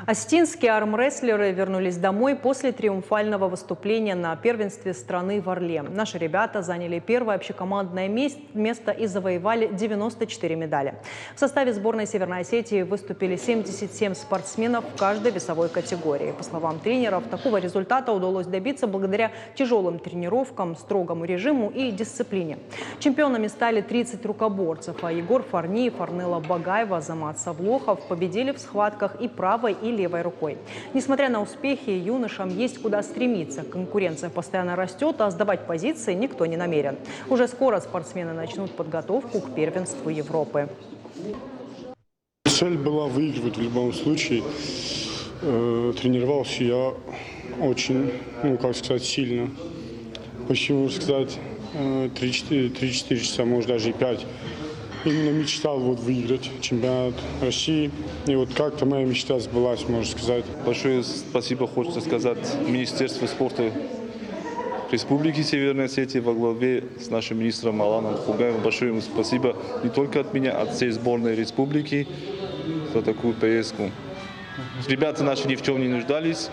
Остинские армрестлеры вернулись домой после триумфального выступления на первенстве страны в Орле. Наши ребята заняли первое общекомандное место и завоевали 94 медали. В составе сборной Северной Осетии выступили 77 спортсменов в каждой весовой категории. По словам тренеров, такого результата удалось добиться благодаря тяжелым тренировкам, строгому режиму и дисциплине. Чемпионами стали 30 рукоборцев, а Егор Фарниев, Арнелла Багаева, Азамат Савлохов победили в схватках и правой, и левой рукой. Несмотря на успехи, юношам есть куда стремиться. Конкуренция постоянно растет, а сдавать позиции никто не намерен. Уже скоро спортсмены начнут подготовку к первенству Европы. Цель была выигрывать в любом случае. Тренировался я очень, сильно. Почти, можно сказать, 3-4 часа, может даже и 5. Именно мечтал выиграть чемпионат России. И как-то моя мечта сбылась, можно сказать. Большое спасибо хочется сказать Министерству спорта Республики Северной Осетии во главе с нашим министром Аланом Хугаевым. Большое ему спасибо не только от меня, а от всей сборной республики за такую поездку. Ребята наши ни в чем не нуждались.